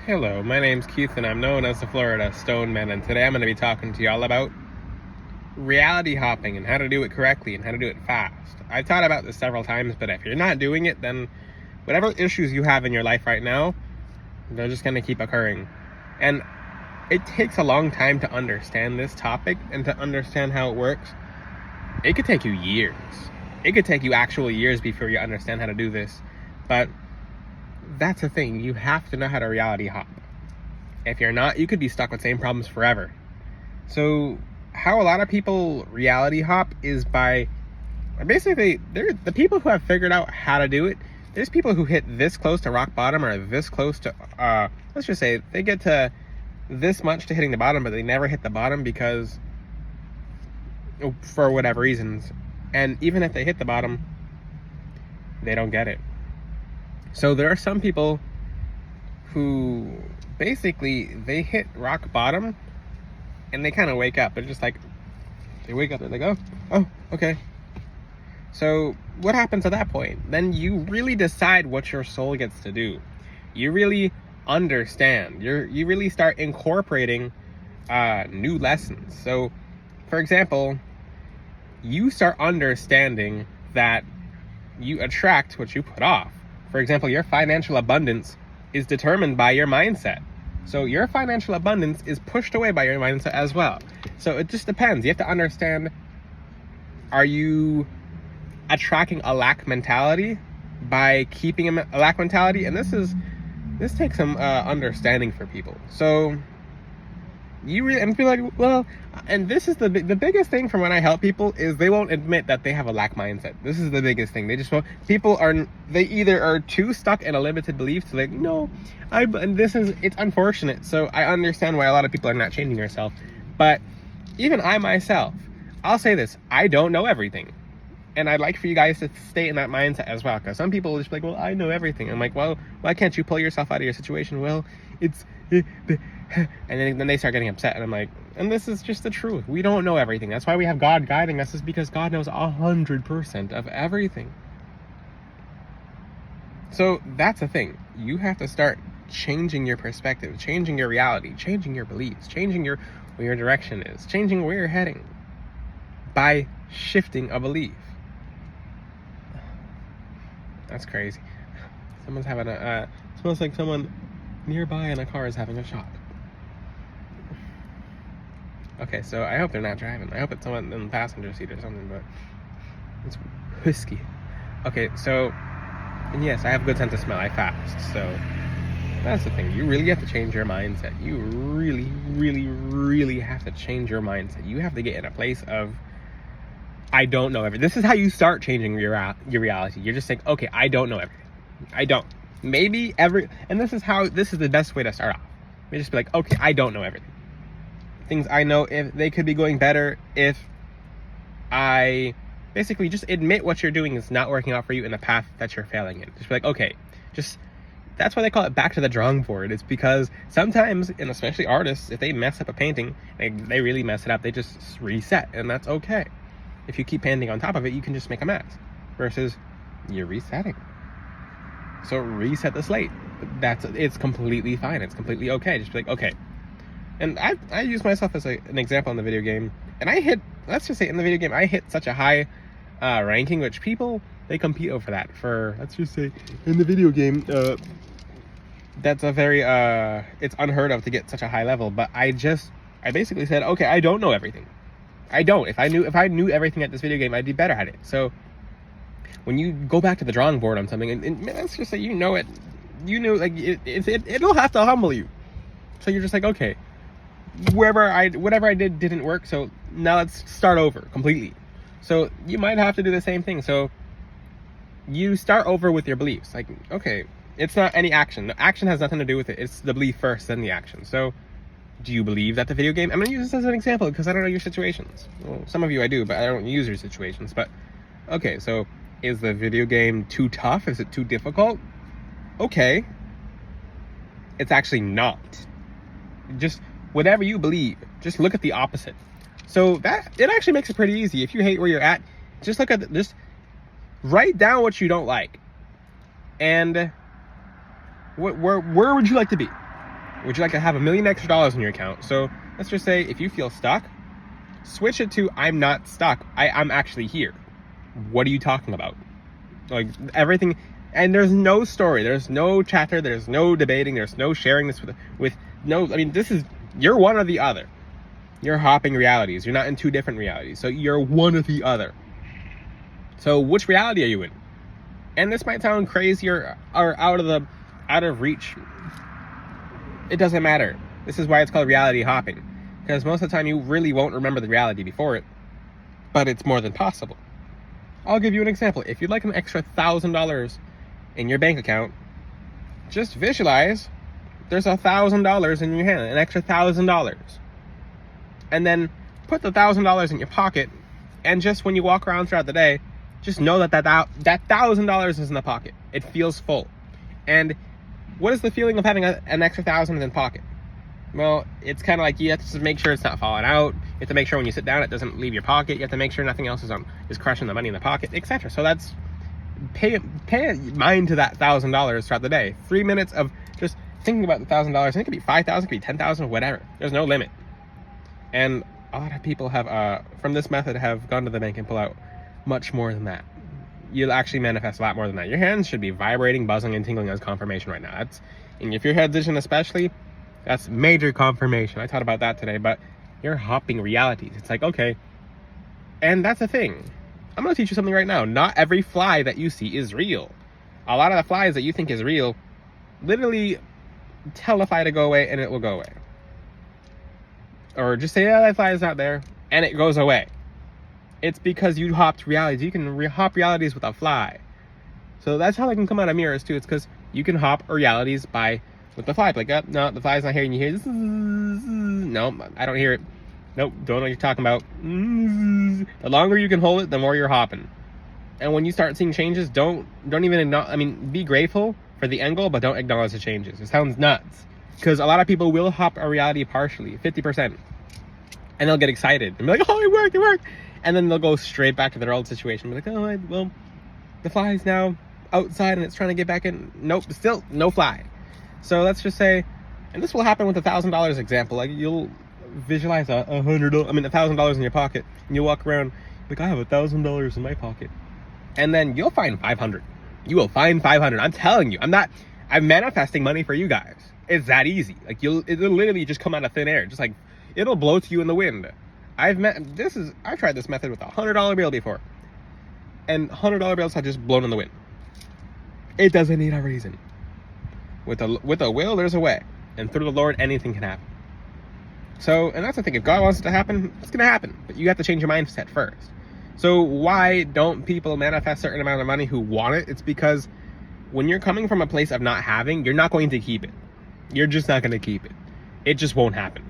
Hello, my name's Keith and I'm known as the Florida Stone Man, and today I'm going to be talking to y'all about reality hopping and how to do it correctly and how to do it fast. I've thought about this several times, but if you're not doing it, then whatever issues you have in your life right now, they're just going to keep occurring. And it takes a long time to understand this topic and to understand how it works. It could take you years. It could take you actual years before you understand how to do this. But that's the thing, you have to know how to reality hop. If you're not, you could be stuck with same problems forever. So how a lot of people reality hop is by basically, they're the people who have figured out how to do it. There's people who hit this close to rock bottom or this close to let's just say they get to this much to hitting the bottom, but they never hit the bottom because for whatever reasons. And even if they hit the bottom, they don't get it. So there are some people who basically they hit rock bottom and they kind of wake up. They're just like, they wake up and they go, oh, okay. So what happens at that point? Then you really decide what your soul gets to do. You really understand. You really start incorporating new lessons. So for example, you start understanding that you attract what you put off. For example, your financial abundance is determined by your mindset. So your financial abundance is pushed away by your mindset as well. So it just depends. You have to understand, are you attracting a lack mentality by keeping a lack mentality? And this takes some understanding for people. So you really, and feel like, well, and this is the biggest thing from when I help people is they won't admit that they have a lack mindset. This is the biggest thing. They just won't. They either are too stuck in a limited belief to like, no, and it's unfortunate. So I understand why a lot of people are not changing themselves. But even I myself, I'll say this, I don't know everything. And I'd like for you guys to stay in that mindset as well. Because some people will just be like, well, I know everything. I'm like, well, why can't you pull yourself out of your situation? Well, it's... And then they start getting upset. And I'm like, and this is just the truth. We don't know everything. That's why we have God guiding us, is because God knows 100% of everything. So that's the thing. You have to start changing your perspective, changing your reality, changing your beliefs, changing where your direction is, changing where you're heading by shifting a belief. That's crazy. Someone's having it smells like someone nearby in a car is having a shot. Okay, so I hope they're not driving. I hope it's someone in the passenger seat or something, but it's whiskey. Okay, so, and yes, I have a good sense of smell. I fast, so that's the thing. You really have to change your mindset. You really, really, really have to change your mindset. You have to get in a place of, I don't know everything. This is how you start changing your reality. You're just saying, okay, I don't know everything. I don't. Maybe and this is the best way to start off. You just be like, okay, I don't know everything. Things I know, if they could be going better if I basically just admit what you're doing is not working out for you in the path that you're failing in. Just be like, okay, that's why they call it back to the drawing board. It's because sometimes, and especially artists, if they mess up a painting, they really mess it up, they just reset, and that's okay. If you keep painting on top of it, you can just make a mess. Versus, you're resetting. So reset the slate. It's completely fine. It's completely okay. Just be like, okay. And I use myself as an example in the video game. And let's just say in the video game, I hit such a high ranking, which people, they compete over that. Let's just say, in the video game, that's a very, it's unheard of to get such a high level. But I basically said, okay, I don't know everything. I don't. If I knew everything at this video game, I'd be better at it. So when you go back to the drawing board on something, and let's just say you know it, like it'll have to humble you. So you're just like, okay, whatever I did didn't work, so now let's start over completely. So you might have to do the same thing. So you start over with your beliefs. Like, okay, it's not any action. The action has nothing to do with it. It's the belief first, then the action. So do you believe that the video game... I'm going to use this as an example because I don't know your situations. Well, some of you I do, but I don't use your situations. But, okay, so is the video game too tough? Is it too difficult? Okay. It's actually not. Just whatever you believe, just look at the opposite. So it actually makes it pretty easy. If you hate where you're at, just write down what you don't like. And where would you like to be? Would you like to have $1 million extra in your account? So let's just say if you feel stuck, switch it to I'm not stuck. I'm actually here. What are you talking about? Like everything, and there's no story, there's no chatter, there's no debating, there's no sharing this with no. I mean, this is, you're one or the other. You're hopping realities. You're not in two different realities. So you're one or the other. So which reality are you in? And this might sound crazy or out of reach. It doesn't matter. This is why it's called reality hopping. Because most of the time you really won't remember the reality before it. But it's more than possible. I'll give you an example. If you'd like an extra $1,000 in your bank account, just visualize there's $1,000 in your hand, an extra $1,000. And then put the $1,000 in your pocket, and just when you walk around throughout the day, just know that $1,000 is in the pocket. It feels full. And what is the feeling of having an extra $1,000 in the pocket? Well, it's kind of like you have to make sure it's not falling out. You have to make sure when you sit down it doesn't leave your pocket. You have to make sure nothing else is crushing the money in the pocket, etc. So that's pay mind to that $1,000 throughout the day. 3 minutes of just thinking about the $1,000. And it could be $5,000, it could be $10,000, whatever. There's no limit. And a lot of people have from this method have gone to the bank and pull out much more than that. You'll actually manifest a lot more than that. Your hands should be vibrating, buzzing, and tingling as confirmation right now. And if your head's itching especially, that's major confirmation. I taught about that today, but you're hopping realities. It's like, okay, and that's the thing. I'm going to teach you something right now. Not every fly that you see is real. A lot of the flies that you think is real, literally tell a fly to go away and it will go away. Or just say, yeah, that fly is not there, and it goes away. It's because you hopped realities. You can hop realities with a fly. So that's how they can come out of mirrors too. It's because you can hop realities with the fly. Like, no, the fly's not here, and you hear this. No, I don't hear it. Nope, don't know what you're talking about. The longer you can hold it, the more you're hopping. And when you start seeing changes, don't even acknowledge. I mean, be grateful for the angle, but don't acknowledge the changes. It sounds nuts. Because a lot of people will hop a reality partially, 50%. And they'll get excited and be like, oh, it worked. And then they'll go straight back to their old situation. Be like, oh, well, the fly's now outside and it's trying to get back in. Nope, still no fly. So let's just say, and this will happen with $1,000 example. Like you'll visualize $1,000 in your pocket, and you'll walk around like, I have $1,000 in my pocket. And then you'll find 500. You will find 500. I'm telling you, I'm manifesting money for you guys. It's that easy. Like it'll literally just come out of thin air. Just like it'll blow to you in the wind. I've tried this method with a $100 bill before. And $100 bills have just blown in the wind. It doesn't need a reason. With a will, there's a way. And through the Lord, anything can happen. So, and that's the thing. If God wants it to happen, it's going to happen. But you have to change your mindset first. So why don't people manifest a certain amount of money who want it? It's because when you're coming from a place of not having, you're not going to keep it. You're just not going to keep it. It just won't happen.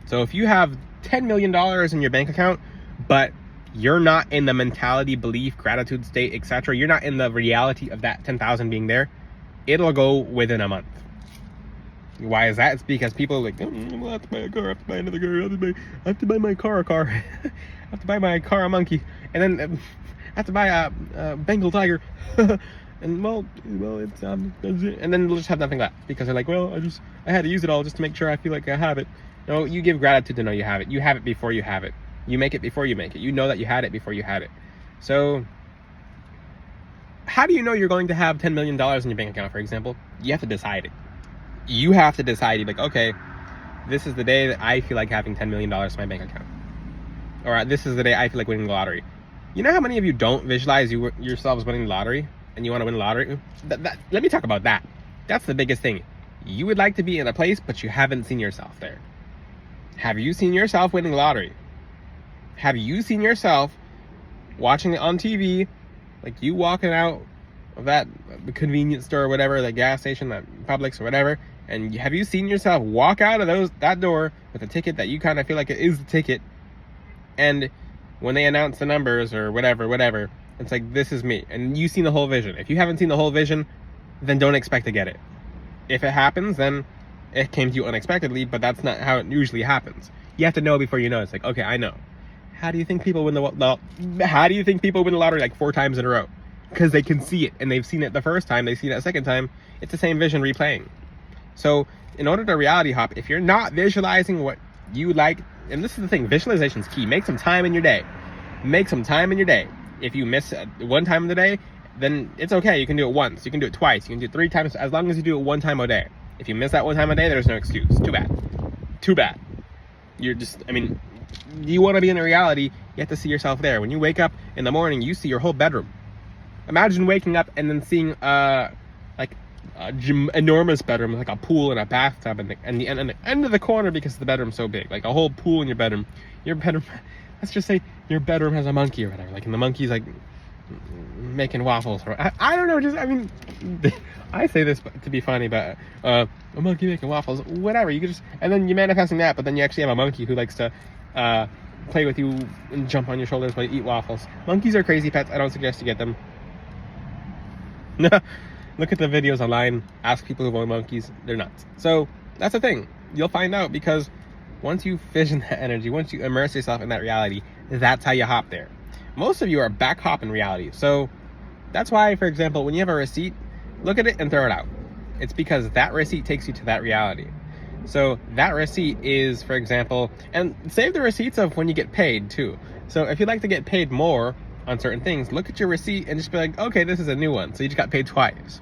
So if you have $10 million in your bank account, but you're not in the mentality, belief, gratitude state, etc., you're not in the reality of that 10,000 being there, it'll go within a month. Why is that? It's because people are like, I have to buy a car, I have to buy another car, I have to buy my car a car, I have to buy my car a monkey, and then I have to buy a Bengal tiger. And well, it's and then they'll just have nothing left because they're like, well, I had to use it all just to make sure I feel like I have it. No, you give gratitude to know you have it. You have it before you have it. You make it before you make it. You know that you had it before you had it. So how do you know you're going to have $10 million in your bank account, for example? You have to decide it. You have to decide. You're like, okay, this is the day that I feel like having $10 million in my bank account. Or this is the day I feel like winning the lottery. You know how many of you don't visualize yourselves winning the lottery and you want to win the lottery? Let me talk about that. That's the biggest thing. You would like to be in a place, but you haven't seen yourself there. Have you seen yourself winning the lottery? Have you seen yourself watching it on TV, like you walking out of that convenience store or whatever, the gas station, that Publix or whatever, and have you seen yourself walk out of that door with a ticket that you kind of feel like it is the ticket, and when they announce the numbers or whatever, it's like, this is me, and you've seen the whole vision. If you haven't seen the whole vision, then don't expect to get it. If it happens, then it came to you unexpectedly, but that's not how it usually happens. You have to know before you know. It's like, okay, I know. How do you think people win the lottery like 4 times in a row? Because they can see it, and they've seen it the first time, they see it a second time. It's the same vision replaying. So in order to reality hop, if you're not visualizing what you like, and this is the thing, visualization is key. Make some time in your day. Make some time in your day. If you miss one time in the day, then it's okay. You can do it once. You can do it twice. You can do it 3 times, as long as you do it one time a day. If you miss that one time a day, there's no excuse. Too bad. Too bad. You're just, I mean, you want to be in a reality, you have to see yourself there. When you wake up in the morning, you see your whole bedroom. Imagine waking up and then seeing like a enormous bedroom, like a pool and a bathtub, and the end of the corner, because the bedroom's so big, like a whole pool in your bedroom. Your bedroom, let's just say your bedroom has a monkey or whatever, like, and the monkey's like making waffles, or I don't know, just, I mean, I say this to be funny, but a monkey making waffles, whatever, you could just, and then you're manifesting that, but then you actually have a monkey who likes to play with you and jump on your shoulders while you eat waffles. Monkeys are crazy pets. I don't suggest you get them. Look at the videos online, ask people who own monkeys, they're nuts. So that's the thing, you'll find out, because once you vision that energy, once you immerse yourself in that reality, that's how you hop there. Most of you are back hop in reality. So that's why, for example, when you have a receipt, look at it and throw it out. It's because that receipt takes you to that reality. So that receipt is, for example, and save the receipts of when you get paid too. So if you'd like to get paid more on certain things, look at your receipt and just be like, okay, this is a new one, so you just got paid twice.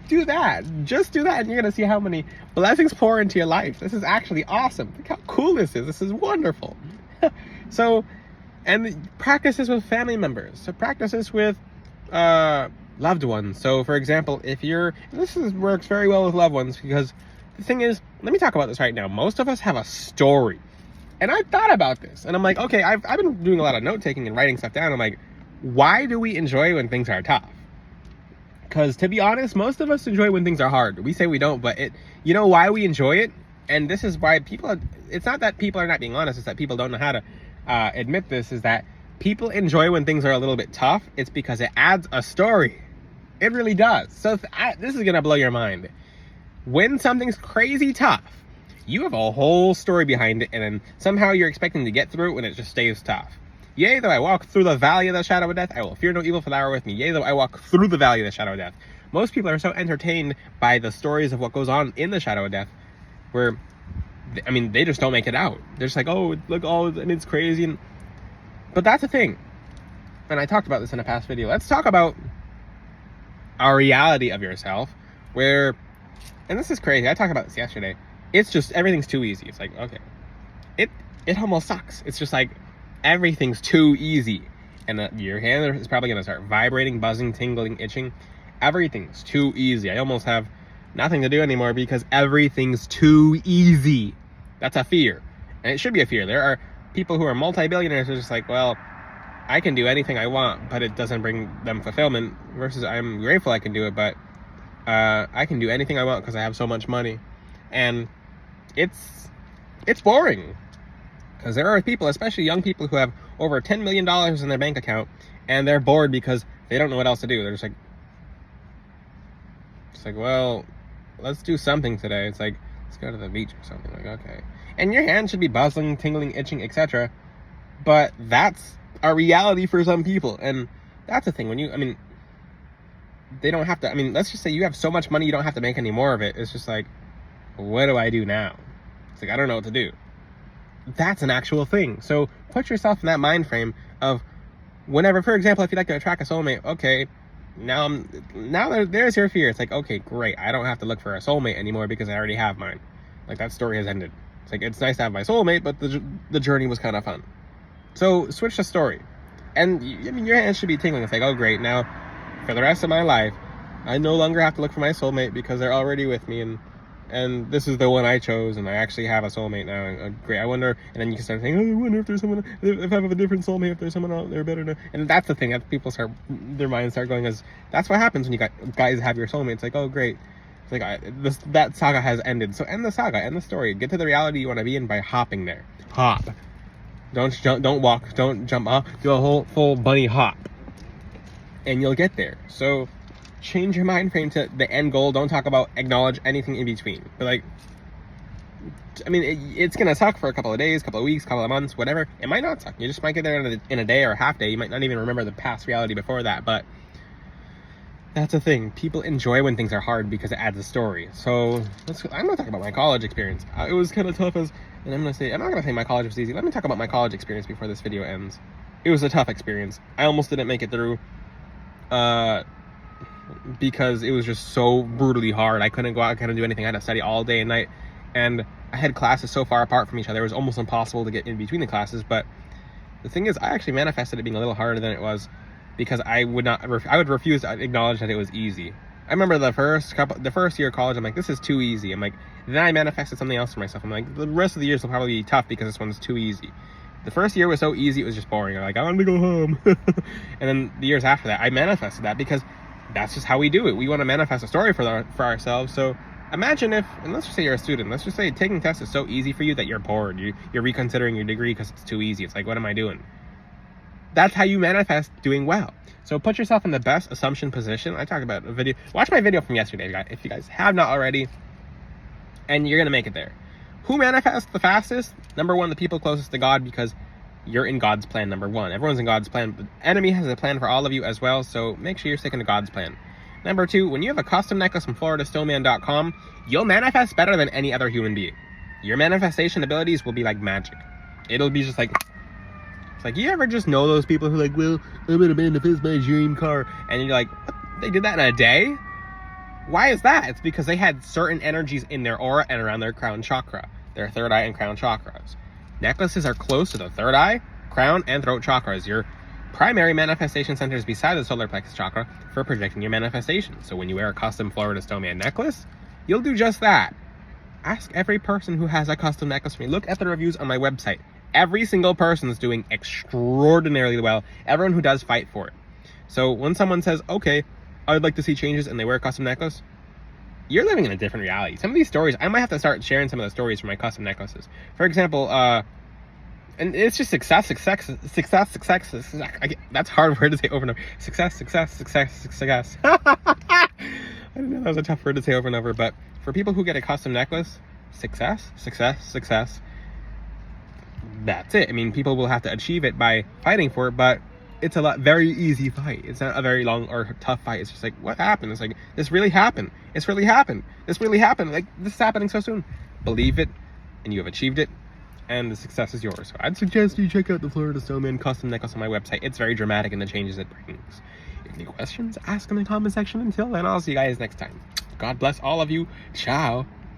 Do that. Just do that, and you're gonna see how many blessings pour into your life. This is actually awesome. Look how cool this is. This is wonderful. So, and practice this with family members. So practice this with loved ones. So for example, if you're, works very well with loved ones, because the thing is, let me talk about this right now. Most of us have a story. And I thought about this, and I'm like, okay, I've been doing a lot of note taking and writing stuff down. I'm like, why do we enjoy when things are tough? Because to be honest, most of us enjoy when things are hard. We say we don't, but you know why we enjoy it? And this is why it's not that people are not being honest, it's that people don't know how to admit this, is that people enjoy when things are a little bit tough. It's because it adds a story. It really does. So this is going to blow your mind. When something's crazy tough, you have a whole story behind it, and then somehow you're expecting to get through it when it just stays tough. Yea, though I walk through the valley of the shadow of death, I will fear no evil, for thou art with me. Yea, though I walk through the valley of the shadow of death. Most people are so entertained by the stories of what goes on in the shadow of death, where, I mean, they just don't make it out. They're just like, oh, look, and it's crazy. But that's the thing. And I talked about this in a past video. Let's talk about a reality of yourself where, and this is crazy, I talked about this yesterday. It's just, everything's too easy. It's like, okay, it almost sucks. It's just like, everything's too easy, and your hand is probably going to start vibrating, buzzing, tingling, itching. Everything's too easy. I almost have nothing to do anymore because everything's too easy. That's a fear, and it should be a fear. There are people who are multi-billionaires who are just like, well, I can do anything I want, but it doesn't bring them fulfillment, versus I'm grateful I can do it, but I can do anything I want because I have so much money. And it's boring. Because there are people, especially young people, who have over $10 million in their bank account, and they're bored because they don't know what else to do. They're just like, well, let's do something today. It's like, let's go to the beach or something. Like, okay. And your hand should be buzzing, tingling, itching, etc. But that's a reality for some people. And that's the thing. They don't have to, let's just say you have so much money, you don't have to make any more of it. It's just like, what do I do now? It's like, I don't know what to do. That's an actual thing. So put yourself in that mind frame of whenever, for example, if you'd like to attract a soulmate, okay, now there's your fear. It's like, okay, great, I don't have to look for a soulmate anymore because I already have mine. Like, that story has ended. It's like, it's nice to have my soulmate, but the journey was kind of fun. So switch the story. And your hands should be tingling. It's like, oh great, now for the rest of my life, I no longer have to look for my soulmate because they're already with me, and this is the one I chose, and I actually have a soulmate now. And, great, I wonder, and then you can start thinking, oh, I wonder if there's someone, if I have a different soulmate, if there's someone out there better. And that's the thing, that people their minds start going, as that's what happens when you guys have your soulmate. It's like, oh great, it's like, that saga has ended. So end the saga, end the story, get to the reality you want to be in by hopping there. Hop. Don't walk, don't jump off, do a whole full bunny hop, and you'll get there. So change your mind frame to the end goal. Don't talk about acknowledge anything in between. But it's gonna suck for a couple of days, couple of weeks, couple of months, whatever. It might not suck. You just might get there in a day or a half day. You might not even remember the past reality before that. But That's the thing. People enjoy when things are hard because it adds a story. So I'm gonna talk about my college experience. It was kind of tough and I'm not gonna say my college was easy. Let me talk about my college experience before this video ends. It was a tough experience. I almost didn't make it through, because it was just so brutally hard. I couldn't go out, I couldn't do anything. I had to study all day and night, and I had classes so far apart from each other. It was almost impossible to get in between the classes. But the thing is, I actually manifested it being a little harder than it was, because I would refuse to acknowledge that it was easy. I remember the first year of college, I'm like, this is too easy. I'm like, then I manifested something else for myself. I'm like, the rest of the years will probably be tough because this one's too easy. The first year was so easy, it was just boring. I'm like, I want to go home. And then the years after that, I manifested that because that's just how we do it. We want to manifest a story for ourselves. So imagine if, and let's just say you're a student, let's just say taking tests is so easy for you that you're bored. You're reconsidering your degree because it's too easy. It's like, what am I doing? That's how you manifest doing well. So put yourself in the best assumption position. I talk about a video. Watch my video from yesterday, guys, if you guys have not already, and you're going to make it there. Who manifests the fastest? Number one, the people closest to God, because you're in God's plan, number one. Everyone's in God's plan. The enemy has a plan for all of you as well, so make sure you're sticking to God's plan. Number two, when you have a custom necklace from FloridaStoneman.com, you'll manifest better than any other human being. Your manifestation abilities will be like magic. It'll be just like, it's like, you ever just know those people who are like, well, I'm gonna manifest my dream car, and you're like, what? They did that in a day? Why is that? It's because they had certain energies in their aura and around their crown chakra, their third eye and crown chakras. Necklaces are close to the third eye, crown, and throat chakras, your primary manifestation centers beside the solar plexus chakra for projecting your manifestation. So when you wear a custom Florida Stoneman necklace, you'll do just that. Ask every person who has a custom necklace from me. Look at the reviews on my website. Every single person is doing extraordinarily well. Everyone who does fight for it. So when someone says, okay, I'd like to see changes, and they wear a custom necklace, you're living in a different reality. Some of these stories, I might have to start sharing some of the stories from my custom necklaces. For example, and it's just success. That's a hard word to say over and over. Success. I didn't know that was a tough word to say over and over, but for people who get a custom necklace, success. That's it. I mean, people will have to achieve it by fighting for it, but it's a very easy fight. It's not a very long or tough fight. It's just like, what happened? It's like, this really happened. This really happened. Like, this is happening so soon. Believe it, and you have achieved it, and the success is yours. So I'd suggest you check out the Florida Stoneman custom necklace on my website. It's very dramatic in the changes it brings. If you have any questions, ask them in the comment section. Until then, I'll see you guys next time. God bless all of you. Ciao.